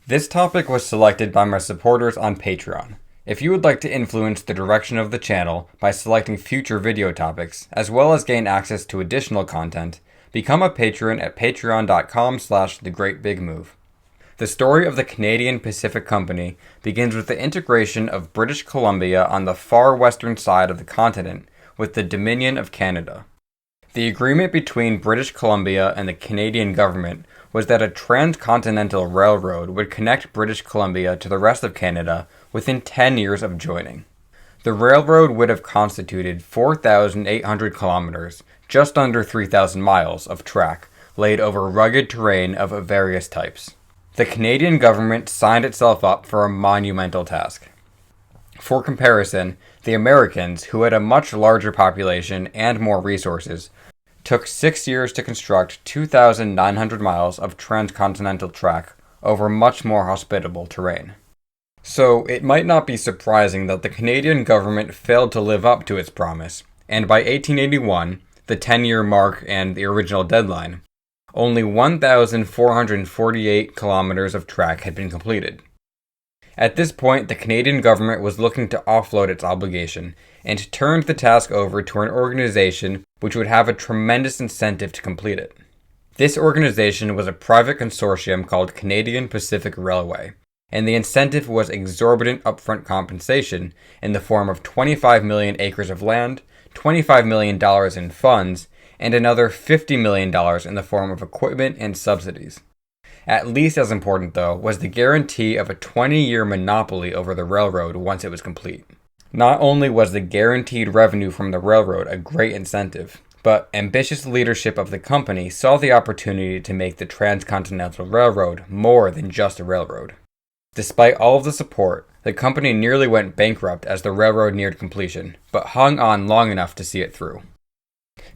This topic was selected by my supporters on Patreon. If you would like to influence the direction of the channel by selecting future video topics, as well as gain access to additional content, become a patron at patreon.com/thegreatbigmove. The story of the Canadian Pacific Company begins with the integration of British Columbia on the far western side of the continent with the Dominion of Canada. The agreement between British Columbia and the Canadian government was that a transcontinental railroad would connect British Columbia to the rest of Canada within 10 years of joining. The railroad would have constituted 4,800 kilometers, just under 3,000 miles, of track laid over rugged terrain of various types. The Canadian government signed itself up for a monumental task. For comparison, the Americans, who had a much larger population and more resources, took 6 years to construct 2,900 miles of transcontinental track over much more hospitable terrain. So it might not be surprising that the Canadian government failed to live up to its promise, and by 1881, the 10-year mark and the original deadline, only 1,448 kilometers of track had been completed. At this point, the Canadian government was looking to offload its obligation and turned the task over to an organization which would have a tremendous incentive to complete it. This organization was a private consortium called Canadian Pacific Railway, and the incentive was exorbitant upfront compensation in the form of 25 million acres of land, $25 million in funds, and another $50 million in the form of equipment and subsidies. At least as important, though, was the guarantee of a 20-year monopoly over the railroad once it was complete. Not only was the guaranteed revenue from the railroad a great incentive, but ambitious leadership of the company saw the opportunity to make the Transcontinental Railroad more than just a railroad. Despite all of the support, the company nearly went bankrupt as the railroad neared completion, but hung on long enough to see it through.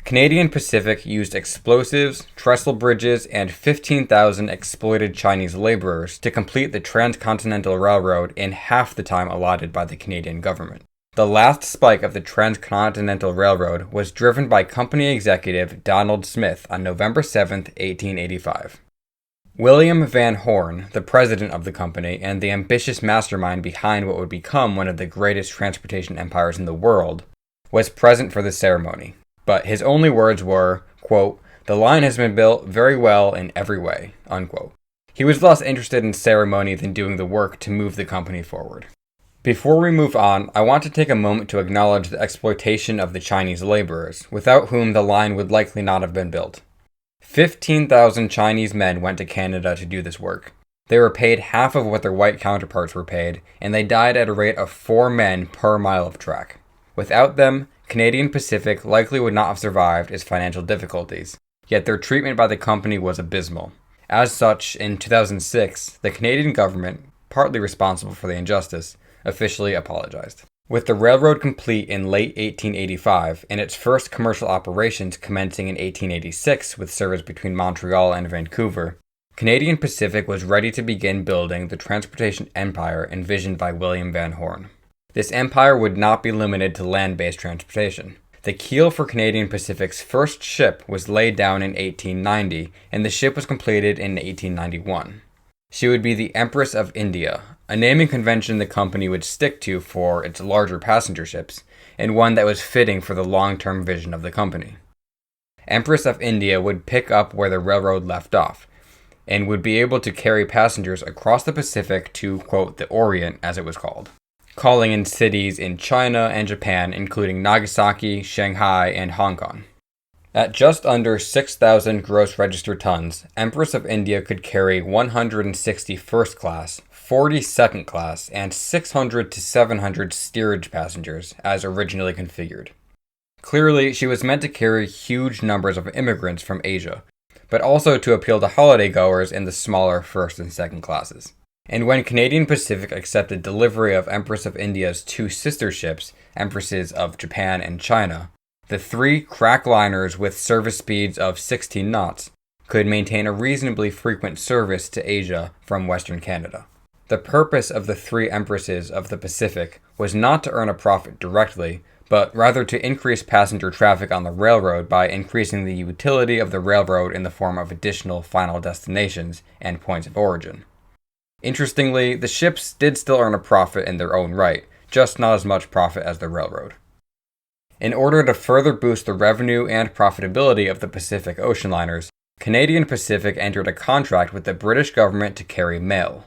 Canadian Pacific used explosives, trestle bridges, and 15,000 exploited Chinese laborers to complete the Transcontinental Railroad in half the time allotted by the Canadian government. The last spike of the Transcontinental Railroad was driven by company executive Donald Smith on November 7, 1885. William Van Horn, the president of the company and the ambitious mastermind behind what would become one of the greatest transportation empires in the world, was present for the ceremony. But his only words were, quote, "The line has been built very well in every way," unquote. He was less interested in ceremony than doing the work to move the company forward. Before we move on, I want to take a moment to acknowledge the exploitation of the Chinese laborers, without whom the line would likely not have been built. 15,000 Chinese men went to Canada to do this work. They were paid half of what their white counterparts were paid, and they died at a rate of 4 men per mile of track. Without them, Canadian Pacific likely would not have survived its financial difficulties, yet their treatment by the company was abysmal. As such, in 2006, the Canadian government, partly responsible for the injustice, officially apologized. With the railroad complete in late 1885 and its first commercial operations commencing in 1886 with service between Montreal and Vancouver, Canadian Pacific was ready to begin building the transportation empire envisioned by William Van Horn. This empire would not be limited to land-based transportation. The keel for Canadian Pacific's first ship was laid down in 1890, and the ship was completed in 1891. She would be the Empress of India, a naming convention the company would stick to for its larger passenger ships, and one that was fitting for the long-term vision of the company. Empress of India would pick up where the railroad left off, and would be able to carry passengers across the Pacific to, quote, the Orient, as it was called, calling in cities in China and Japan, including Nagasaki, Shanghai, and Hong Kong. At just under 6,000 gross registered tons, Empress of India could carry 160 first class, 40 second class, and 600 to 700 steerage passengers, as originally configured. Clearly, she was meant to carry huge numbers of immigrants from Asia, but also to appeal to holiday goers in the smaller first and second classes. And when Canadian Pacific accepted delivery of Empress of India's 2 sister ships, Empresses of Japan and China, the 3 crack liners with service speeds of 16 knots could maintain a reasonably frequent service to Asia from Western Canada. The purpose of the 3 Empresses of the Pacific was not to earn a profit directly, but rather to increase passenger traffic on the railroad by increasing the utility of the railroad in the form of additional final destinations and points of origin. Interestingly, the ships did still earn a profit in their own right, just not as much profit as the railroad. In order to further boost the revenue and profitability of the Pacific Ocean liners, Canadian Pacific entered a contract with the British government to carry mail.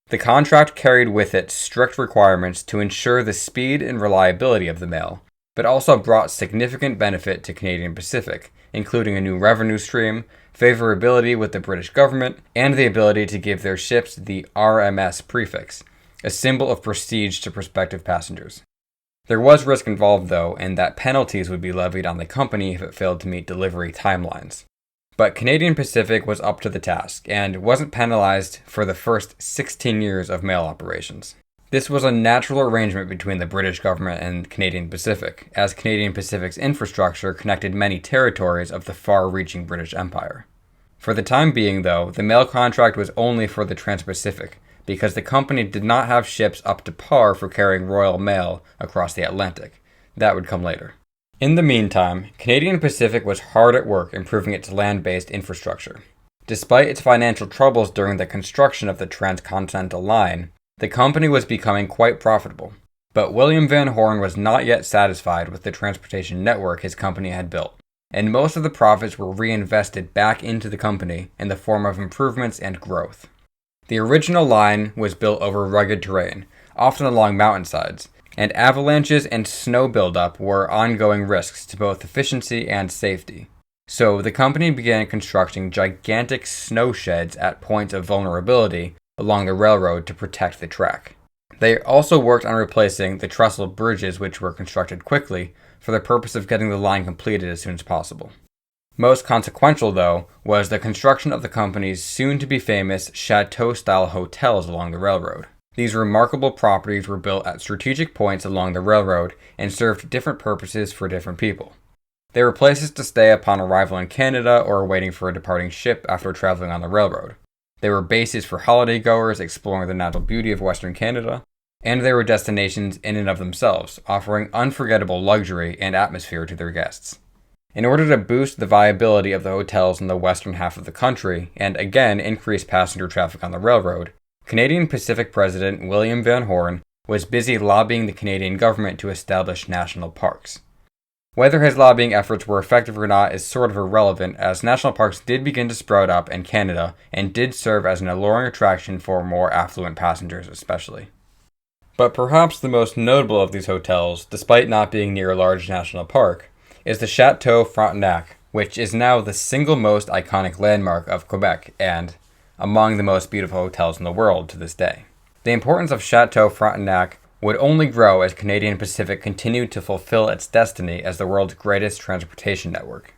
The contract carried with it strict requirements to ensure the speed and reliability of the mail, but also brought significant benefit to Canadian Pacific, including a new revenue stream, favorability with the British government, and the ability to give their ships the RMS prefix, a symbol of prestige to prospective passengers. There was risk involved, though, in that penalties would be levied on the company if it failed to meet delivery timelines. But Canadian Pacific was up to the task, and wasn't penalized for the first 16 years of mail operations. This was a natural arrangement between the British government and Canadian Pacific, as Canadian Pacific's infrastructure connected many territories of the far-reaching British Empire. For the time being, though, the mail contract was only for the Trans-Pacific, because the company did not have ships up to par for carrying Royal Mail across the Atlantic. That would come later. In the meantime, Canadian Pacific was hard at work improving its land-based infrastructure. Despite its financial troubles during the construction of the transcontinental line, the company was becoming quite profitable. But William Van Horn was not yet satisfied with the transportation network his company had built, and most of the profits were reinvested back into the company in the form of improvements and growth. The original line was built over rugged terrain, often along mountainsides, and avalanches and snow buildup were ongoing risks to both efficiency and safety. So the company began constructing gigantic snow sheds at points of vulnerability along the railroad to protect the track. They also worked on replacing the trestle bridges which were constructed quickly for the purpose of getting the line completed as soon as possible. Most consequential, though, was the construction of the company's soon-to-be-famous chateau-style hotels along the railroad. These remarkable properties were built at strategic points along the railroad and served different purposes for different people. They were places to stay upon arrival in Canada or waiting for a departing ship after traveling on the railroad. They were bases for holiday-goers exploring the natural beauty of Western Canada, and they were destinations in and of themselves, offering unforgettable luxury and atmosphere to their guests. In order to boost the viability of the hotels in the western half of the country, and again increase passenger traffic on the railroad, Canadian Pacific President William Van Horn was busy lobbying the Canadian government to establish national parks. Whether his lobbying efforts were effective or not is sort of irrelevant, as national parks did begin to sprout up in Canada and did serve as an alluring attraction for more affluent passengers especially. But perhaps the most notable of these hotels, despite not being near a large national park, is the Chateau Frontenac, which is now the single most iconic landmark of Quebec and among the most beautiful hotels in the world to this day. The importance of Chateau Frontenac would only grow as Canadian Pacific continued to fulfill its destiny as the world's greatest transportation network.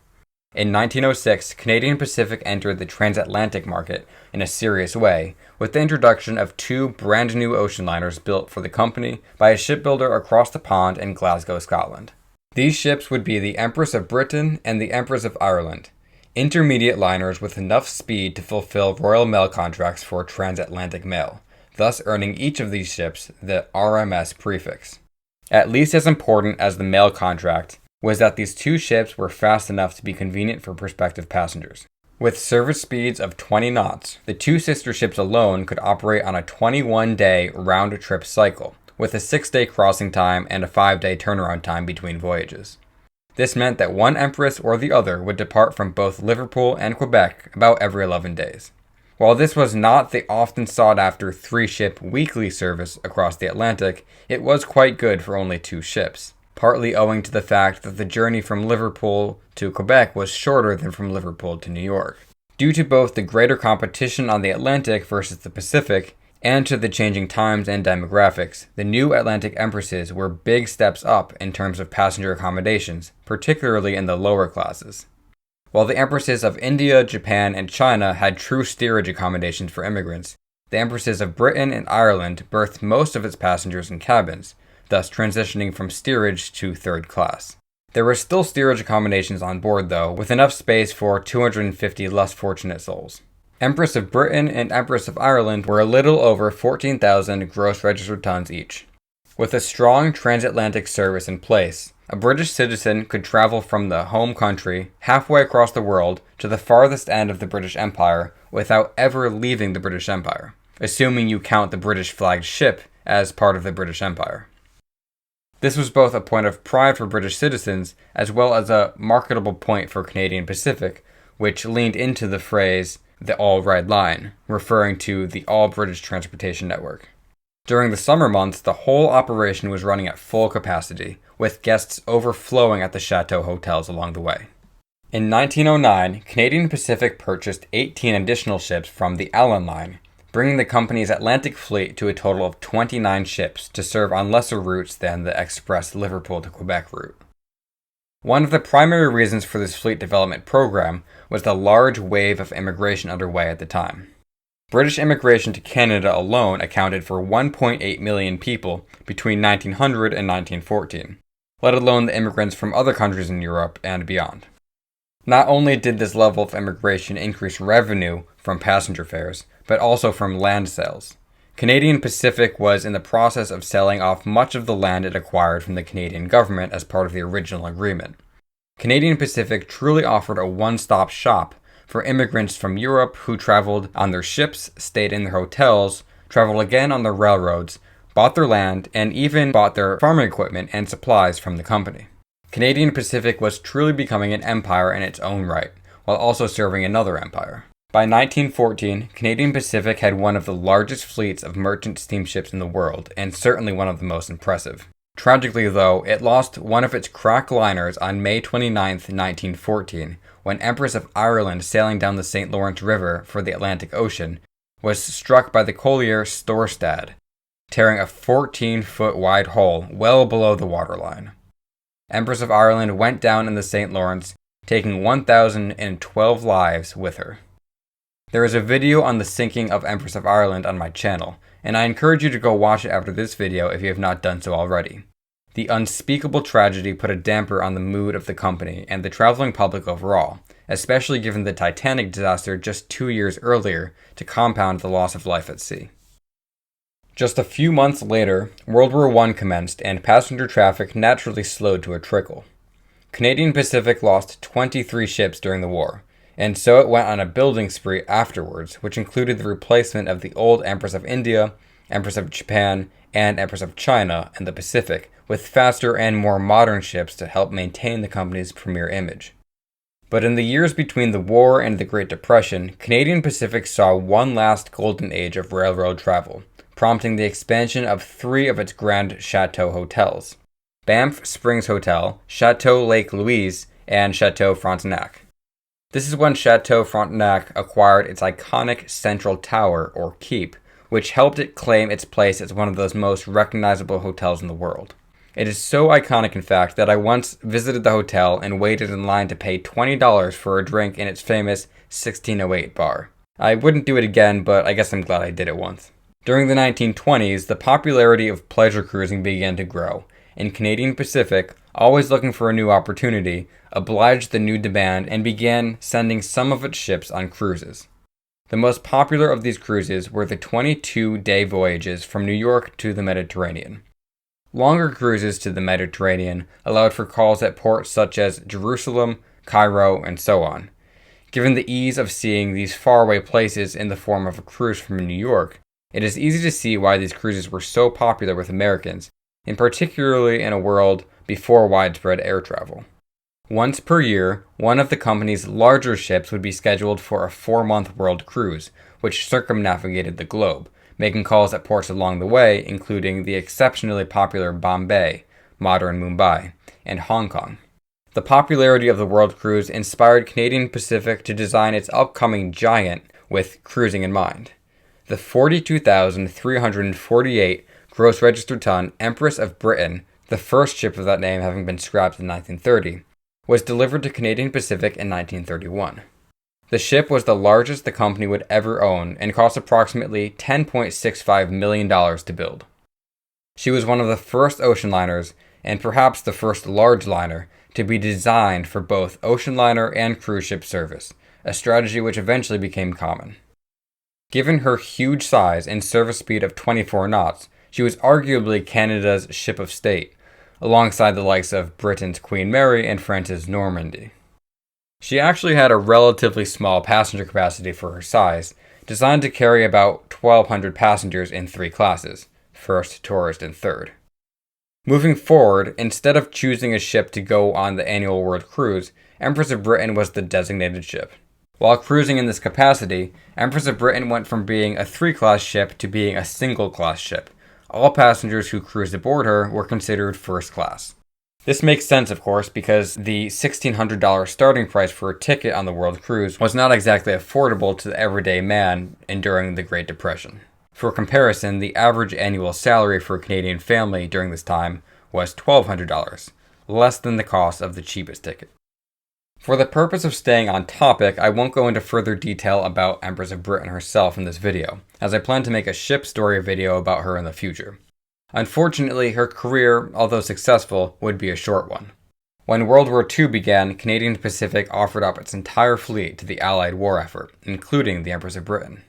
In 1906, Canadian Pacific entered the transatlantic market in a serious way, with the introduction of two brand new ocean liners built for the company by a shipbuilder across the pond in Glasgow, Scotland. These ships would be the Empress of Britain and the Empress of Ireland, intermediate liners with enough speed to fulfill Royal Mail contracts for transatlantic mail, thus earning each of these ships the RMS prefix. At least as important as the mail contract was that these two ships were fast enough to be convenient for prospective passengers. With service speeds of 20 knots, the two sister ships alone could operate on a 21-day round-trip cycle, with a 6-day crossing time and a 5-day turnaround time between voyages. This meant that one empress or the other would depart from both Liverpool and Quebec about every 11 days. While this was not the often sought-after 3-ship weekly service across the Atlantic, it was quite good for only 2 ships, partly owing to the fact that the journey from Liverpool to Quebec was shorter than from Liverpool to New York. Due to both the greater competition on the Atlantic versus the Pacific, and to the changing times and demographics, the new Atlantic Empresses were big steps up in terms of passenger accommodations, particularly in the lower classes. While the Empresses of India, Japan, and China had true steerage accommodations for immigrants, the Empresses of Britain and Ireland berthed most of its passengers in cabins, thus transitioning from steerage to third class. There were still steerage accommodations on board, though, with enough space for 250 less fortunate souls. Empress of Britain and Empress of Ireland were a little over 14,000 gross registered tons each. With a strong transatlantic service in place, a British citizen could travel from the home country halfway across the world to the farthest end of the British Empire without ever leaving the British Empire. assuming you count the British flagged ship as part of the British Empire. This was both a point of pride for British citizens, as well as a marketable point for Canadian Pacific, which leaned into the phrase, the All Red Line, referring to the all-British transportation network. During the summer months, the whole operation was running at full capacity, with guests overflowing at the chateau hotels along the way. In 1909, Canadian Pacific purchased 18 additional ships from the Allan Line, bringing the company's Atlantic fleet to a total of 29 ships to serve on lesser routes than the express Liverpool to Quebec route. One of the primary reasons for this fleet development program was the large wave of immigration underway at the time. British immigration to Canada alone accounted for 1.8 million people between 1900 and 1914, let alone the immigrants from other countries in Europe and beyond. Not only did this level of immigration increase revenue from passenger fares, but also from land sales. Canadian Pacific was in the process of selling off much of the land it acquired from the Canadian government as part of the original agreement. Canadian Pacific truly offered a one-stop shop for immigrants from Europe who traveled on their ships, stayed in their hotels, traveled again on their railroads, bought their land, and even bought their farming equipment and supplies from the company. Canadian Pacific was truly becoming an empire in its own right, while also serving another empire. By 1914, Canadian Pacific had one of the largest fleets of merchant steamships in the world, and certainly one of the most impressive. Tragically, though, it lost one of its crack liners on May 29, 1914, when Empress of Ireland, sailing down the St. Lawrence River for the Atlantic Ocean, was struck by the collier Storstad, tearing a 14-foot wide hole well below the waterline. Empress of Ireland went down in the St. Lawrence, taking 1,012 lives with her. There is a video on the sinking of Empress of Ireland on my channel, and I encourage you to go watch it after this video if you have not done so already. The unspeakable tragedy put a damper on the mood of the company and the traveling public overall, especially given the Titanic disaster just 2 years earlier to compound the loss of life at sea. Just a few months later, World War I commenced and passenger traffic naturally slowed to a trickle. Canadian Pacific lost 23 ships during the war, and so it went on a building spree afterwards, which included the replacement of the old Empress of India, Empress of Japan, and Empress of China in the Pacific, with faster and more modern ships to help maintain the company's premier image. But in the years between the war and the Great Depression, Canadian Pacific saw one last golden age of railroad travel, prompting the expansion of 3 of its grand chateau hotels: Banff Springs Hotel, Chateau Lake Louise, and Chateau Frontenac. This is when Chateau Frontenac acquired its iconic central tower, or keep, which helped it claim its place as one of the most recognizable hotels in the world. It is so iconic, in fact, that I once visited the hotel and waited in line to pay $20 for a drink in its famous 1608 bar. I wouldn't do it again, but I guess I'm glad I did it once. During the 1920s, the popularity of pleasure cruising began to grow, and Canadian Pacific, always looking for a new opportunity, obliged the new demand and began sending some of its ships on cruises. The most popular of these cruises were the 22-day voyages from New York to the Mediterranean. Longer cruises to the Mediterranean allowed for calls at ports such as Jerusalem, Cairo, and so on. Given the ease of seeing these faraway places in the form of a cruise from New York, it is easy to see why these cruises were so popular with Americans, and particularly in a world before widespread air travel. Once per year, one of the company's larger ships would be scheduled for a 4-month world cruise, which circumnavigated the globe, making calls at ports along the way, including the exceptionally popular Bombay, modern Mumbai, and Hong Kong. The popularity of the world cruise inspired Canadian Pacific to design its upcoming giant with cruising in mind. The 42,348 gross registered ton Empress of Britain, the first ship of that name having been scrapped in 1930, was delivered to Canadian Pacific in 1931. The ship was the largest the company would ever own and cost approximately $10.65 million to build. She was one of the first ocean liners, and perhaps the first large liner, to be designed for both ocean liner and cruise ship service, a strategy which eventually became common. Given her huge size and service speed of 24 knots, she was arguably Canada's ship of state, alongside the likes of Britain's Queen Mary and France's Normandy. She actually had a relatively small passenger capacity for her size, designed to carry about 1,200 passengers in 3 classes: first, tourist, and third. Moving forward, instead of choosing a ship to go on the annual world cruise, Empress of Britain was the designated ship. While cruising in this capacity, Empress of Britain went from being a 3-class ship to being a single-class ship. All passengers who cruised aboard her were considered first class. This makes sense, of course, because the $1,600 starting price for a ticket on the world cruise was not exactly affordable to the everyday man enduring the Great Depression. For comparison, the average annual salary for a Canadian family during this time was $1,200, less than the cost of the cheapest ticket. For the purpose of staying on topic, I won't go into further detail about Empress of Britain herself in this video, as I plan to make a ship story video about her in the future. Unfortunately, her career, although successful, would be a short one. When World War II began, Canadian Pacific offered up its entire fleet to the Allied war effort, including the Empress of Britain.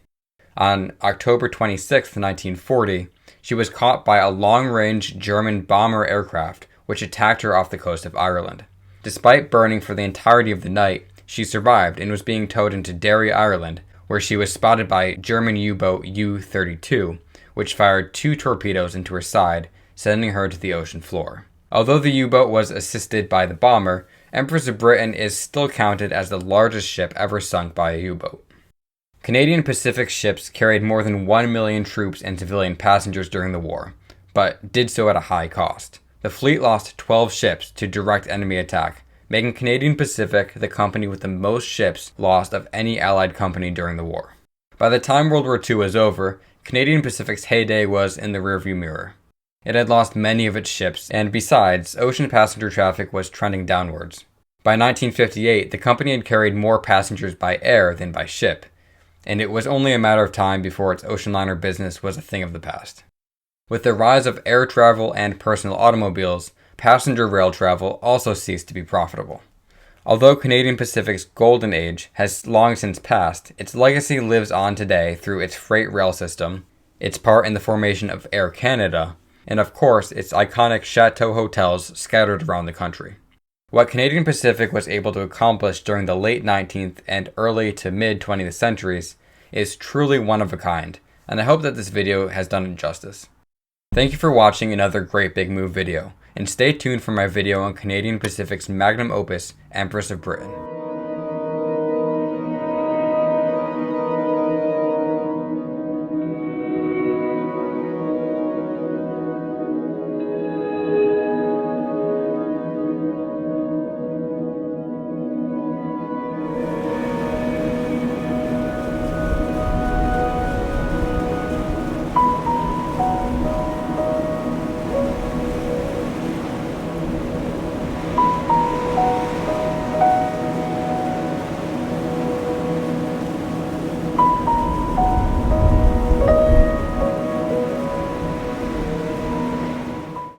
On October 26, 1940, she was caught by a long-range German bomber aircraft, which attacked her off the coast of Ireland. Despite burning for the entirety of the night, she survived and was being towed into Derry, Ireland, where she was spotted by German U-boat U-32, which fired 2 torpedoes into her side, sending her to the ocean floor. Although the U-boat was assisted by the bomber, Empress of Britain is still counted as the largest ship ever sunk by a U-boat. Canadian Pacific ships carried more than 1 million troops and civilian passengers during the war, but did so at a high cost. The fleet lost 12 ships to direct enemy attack, making Canadian Pacific the company with the most ships lost of any Allied company during the war. By the time World War II was over, Canadian Pacific's heyday was in the rearview mirror. It had lost many of its ships, and besides, ocean passenger traffic was trending downwards. By 1958, the company had carried more passengers by air than by ship, and it was only a matter of time before its ocean liner business was a thing of the past. With the rise of air travel and personal automobiles, passenger rail travel also ceased to be profitable. Although Canadian Pacific's golden age has long since passed, its legacy lives on today through its freight rail system, its part in the formation of Air Canada, and of course its iconic chateau hotels scattered around the country. What Canadian Pacific was able to accomplish during the late 19th and early to mid 20th centuries is truly one of a kind, and I hope that this video has done it justice. Thank you for watching another Great Big Move video, and stay tuned for my video on Canadian Pacific's magnum opus, Empress of Britain.